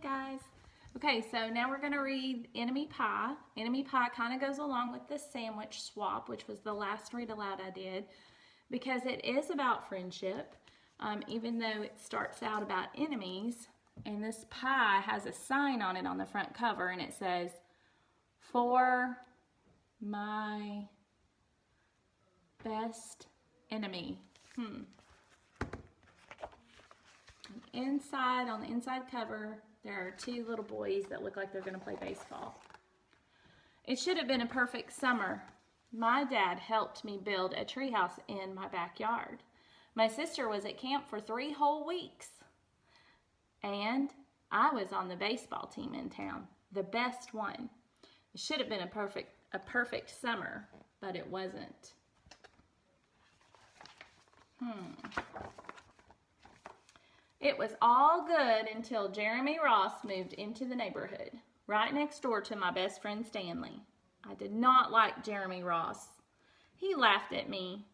guys. Okay, so now we're going to read Enemy Pie. Enemy Pie kind of goes along with the sandwich swap, which was the last read aloud I did, because it is about friendship, even though it starts out about enemies. And this pie has a sign on it on the front cover, and it says, "For my best enemy." Inside, on the inside cover, there are two little boys that look like they're going to play baseball. It should have been a perfect summer. My dad helped me build a treehouse in my backyard. My sister was at camp for 3 whole weeks. And I was on the baseball team in town, the best one. It should have been a perfect summer, but it wasn't. It was all good until Jeremy Ross moved into the neighborhood, right next door to my best friend Stanley. I did not like Jeremy Ross. He laughed at me.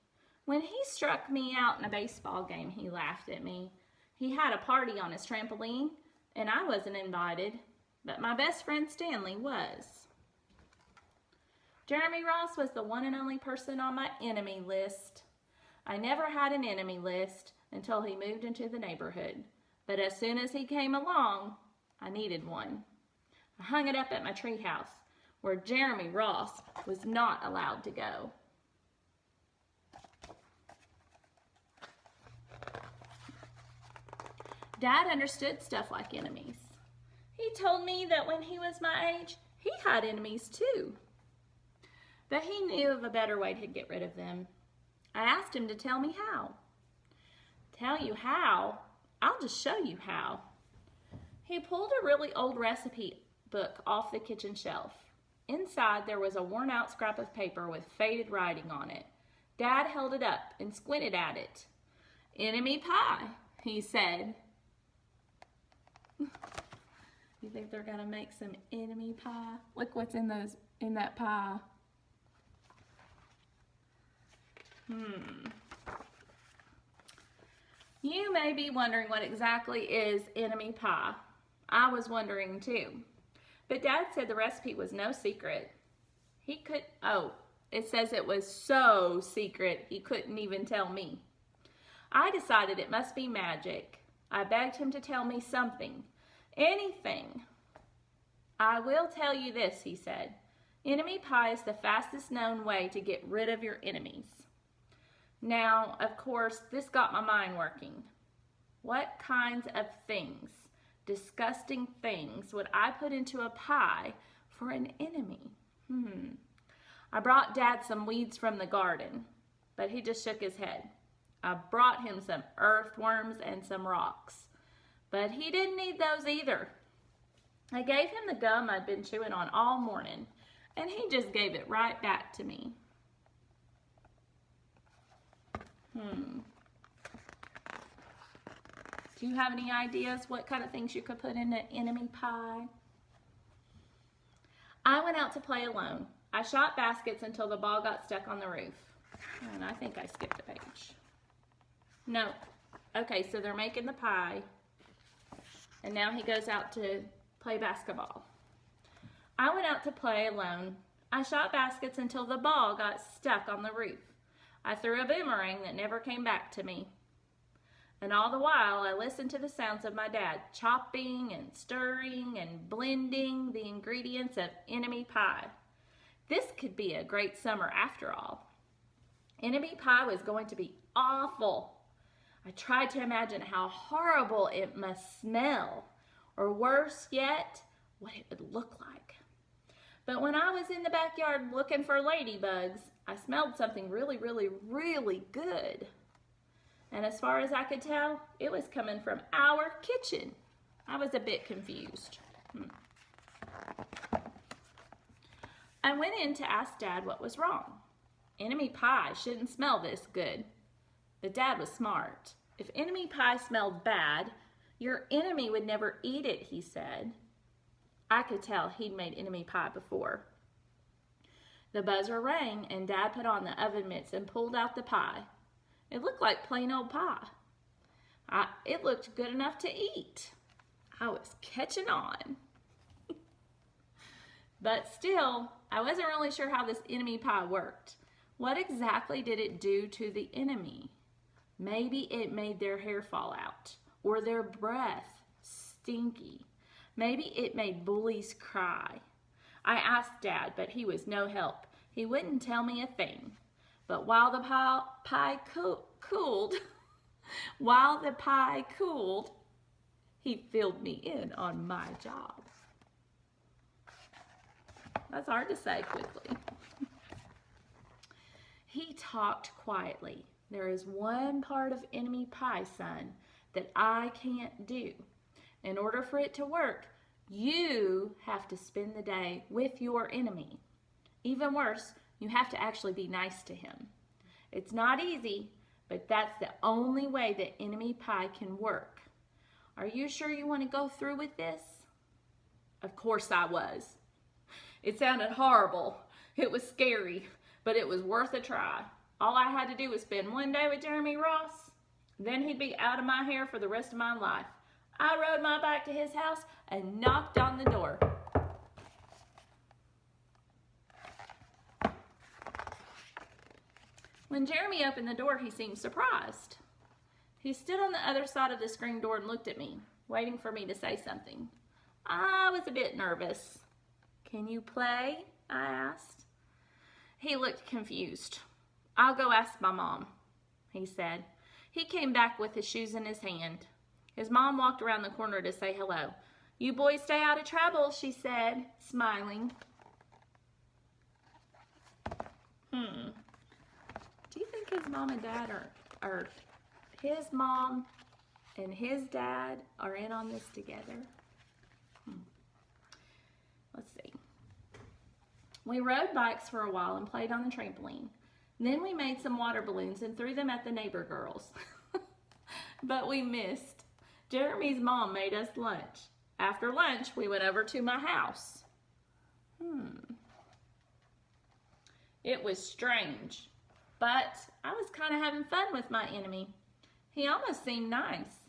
When he struck me out in a baseball game, he laughed at me. He had a party on his trampoline, and I wasn't invited, but my best friend Stanley was. Jeremy Ross was the one and only person on my enemy list. I never had an enemy list until he moved into the neighborhood. But as soon as he came along, I needed one. I hung it up at my treehouse, where Jeremy Ross was not allowed to go. Dad understood stuff like enemies. He told me that when he was my age, he had enemies too. But he knew of a better way to get rid of them. I asked him to tell me how. Tell you how? I'll just show you how. He pulled a really old recipe book off the kitchen shelf. Inside there was a worn out scrap of paper with faded writing on it. Dad held it up and squinted at it. "Enemy pie," he said. You think they're gonna make some enemy pie? Look what's in that pie. You may be wondering what exactly is enemy pie. I was wondering too. But Dad said the recipe was no secret. It says it was so secret he couldn't even tell me. I decided it must be magic. I begged him to tell me something, anything. "I will tell you this," he said. "Enemy pie is the fastest known way to get rid of your enemies." Now, of course, this got my mind working. What kinds of things, disgusting things, would I put into a pie for an enemy? I brought Dad some weeds from the garden, but he just shook his head. I brought him some earthworms and some rocks, but he didn't need those either. I gave him the gum I'd been chewing on all morning, and he just gave it right back to me. Do you have any ideas what kind of things you could put in an enemy pie? I went out to play alone. I shot baskets until the ball got stuck on the roof. And I think I skipped a page. No. Okay, so they're making the pie. And now he goes out to play basketball. I went out to play alone. I shot baskets until the ball got stuck on the roof. I threw a boomerang that never came back to me. And all the while, I listened to the sounds of my dad chopping and stirring and blending the ingredients of enemy pie. This could be a great summer after all. Enemy pie was going to be awful. I tried to imagine how horrible it must smell, or worse yet, what it would look like. But when I was in the backyard looking for ladybugs, I smelled something really, really, really good. And as far as I could tell, it was coming from our kitchen. I was a bit confused. I went in to ask Dad what was wrong. Enemy pie shouldn't smell this good. But Dad was smart. If enemy pie smelled bad, your enemy would never eat it, he said. I could tell he'd made enemy pie before. The buzzer rang and Dad put on the oven mitts and pulled out the pie. It looked like plain old pie. It looked good enough to eat. I was catching on. But still, I wasn't really sure how this enemy pie worked. What exactly did it do to the enemy? Maybe it made their hair fall out, or their breath stinky. Maybe it made bullies cry. I asked Dad, but he was no help. He wouldn't tell me a thing. But while the pie cooled, he filled me in on my job. That's hard to say quickly. He talked quietly. There is one part of enemy pie, son, that I can't do. In order for it to work, you have to spend the day with your enemy. Even worse, you have to actually be nice to him. It's not easy, but that's the only way that enemy pie can work. Are you sure you want to go through with this? Of course I was. It sounded horrible. It was scary, but it was worth a try. All I had to do was spend one day with Jeremy Ross. Then he'd be out of my hair for the rest of my life. I rode my bike to his house and knocked on the door. When Jeremy opened the door, he seemed surprised. He stood on the other side of the screen door and looked at me, waiting for me to say something. I was a bit nervous. Can you play? I asked. He looked confused. I'll go ask my mom, he said. He came back with his shoes in his hand. His mom walked around the corner to say hello. You boys stay out of trouble, she said, smiling. Do you think his mom and dad are his mom and his dad are in on this together? Let's see. We rode bikes for a while and played on the trampoline. Then we made some water balloons and threw them at the neighbor girls. But we missed. Jeremy's mom made us lunch. After lunch, we went over to my house. It was strange, but I was kind of having fun with my enemy. He almost seemed nice.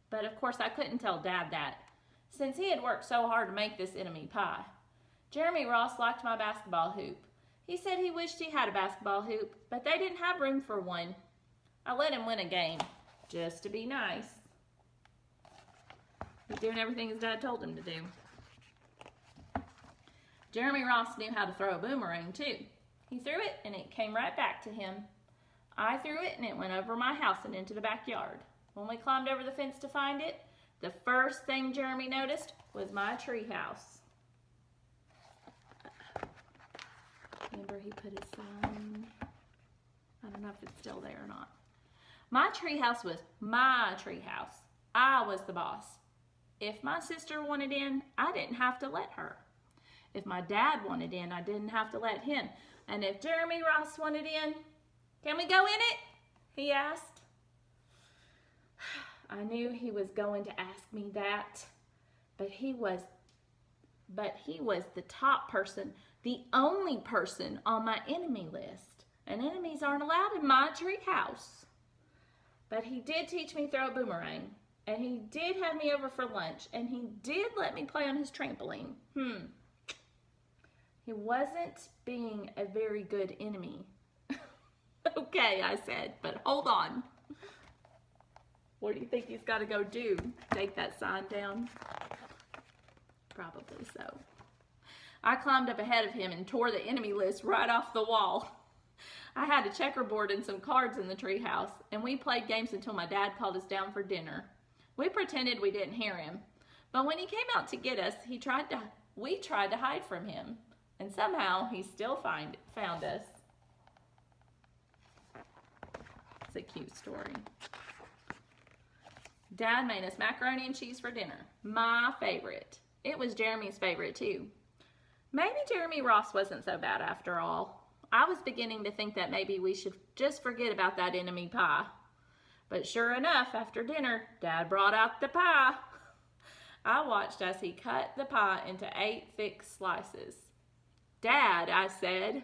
But of course, I couldn't tell Dad that, since he had worked so hard to make this enemy pie. Jeremy Ross liked my basketball hoop. He said he wished he had a basketball hoop, but they didn't have room for one. I let him win a game, just to be nice. He's doing everything his dad told him to do. Jeremy Ross knew how to throw a boomerang too. He threw it and it came right back to him. I threw it and it went over my house and into the backyard. When we climbed over the fence to find it, the first thing Jeremy noticed was my tree house. Remember he put his sign, I don't know if it's still there or not. My tree house was my tree house. I was the boss. If my sister wanted in, I didn't have to let her. If my dad wanted in, I didn't have to let him. And if Jeremy Ross wanted in, can we go in it? He asked. I knew he was going to ask me that, but he was the top person, the only person on my enemy list. And enemies aren't allowed in my tree house. But he did teach me to throw a boomerang. And he did have me over for lunch. And he did let me play on his trampoline. He wasn't being a very good enemy. Okay, I said, but hold on. What do you think he's got to go do? Take that sign down? Probably so. I climbed up ahead of him and tore the enemy list right off the wall. I had a checkerboard and some cards in the treehouse, and we played games until my dad called us down for dinner. We pretended we didn't hear him, but when he came out to get us, we tried to hide from him, and somehow he still found us. It's a cute story. Dad made us macaroni and cheese for dinner. My favorite. It was Jeremy's favorite too. Maybe Jeremy Ross wasn't so bad after all. I was beginning to think that maybe we should just forget about that enemy pie. But sure enough, after dinner, Dad brought out the pie. I watched as he cut the pie into 8 thick slices. Dad, I said,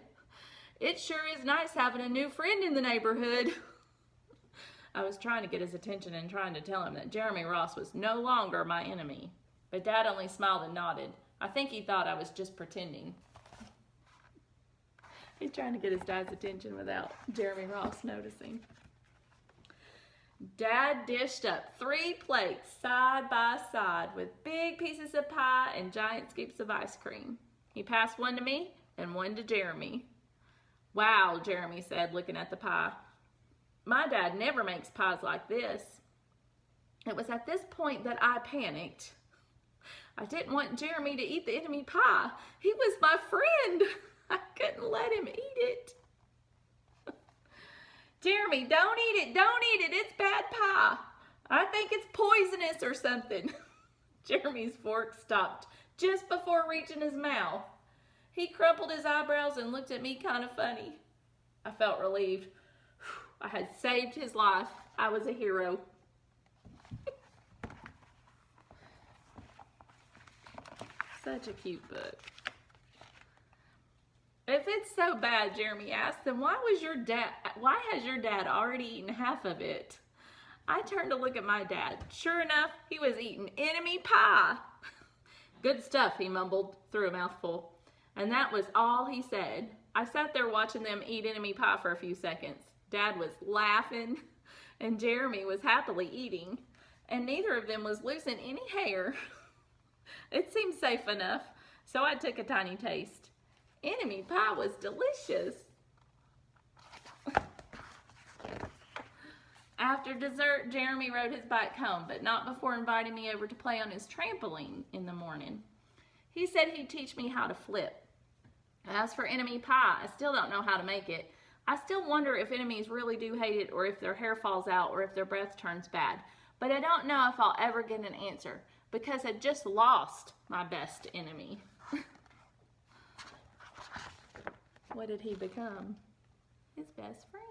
it sure is nice having a new friend in the neighborhood. I was trying to get his attention and trying to tell him that Jeremy Ross was no longer my enemy. But Dad only smiled and nodded. I think he thought I was just pretending. He's trying to get his dad's attention without Jeremy Ross noticing. Dad dished up 3 plates side by side with big pieces of pie and giant scoops of ice cream. He passed one to me and one to Jeremy. Wow, Jeremy said, looking at the pie. My dad never makes pies like this. It was at this point that I panicked. I didn't want Jeremy to eat the enemy pie. He was my friend. I couldn't let him eat it. Jeremy, don't eat it. Don't eat it. It's bad pie. I think it's poisonous or something. Jeremy's fork stopped just before reaching his mouth. He crumpled his eyebrows and looked at me kind of funny. I felt relieved. I had saved his life. I was a hero. Such a cute book. If it's so bad, Jeremy asked, then why has your dad already eaten half of it? I turned to look at my dad. Sure enough, he was eating enemy pie. Good stuff, he mumbled through a mouthful. And that was all he said. I sat there watching them eat enemy pie for a few seconds. Dad was laughing, and Jeremy was happily eating, and neither of them was losing any hair. It seemed safe enough, so I took a tiny taste. Enemy pie was delicious. After dessert, Jeremy rode his bike home, but not before inviting me over to play on his trampoline in the morning. He said he'd teach me how to flip. As for enemy pie, I still don't know how to make it. I still wonder if enemies really do hate it, or if their hair falls out, or if their breath turns bad. But I don't know if I'll ever get an answer, because I just lost my best enemy. What did he become? His best friend.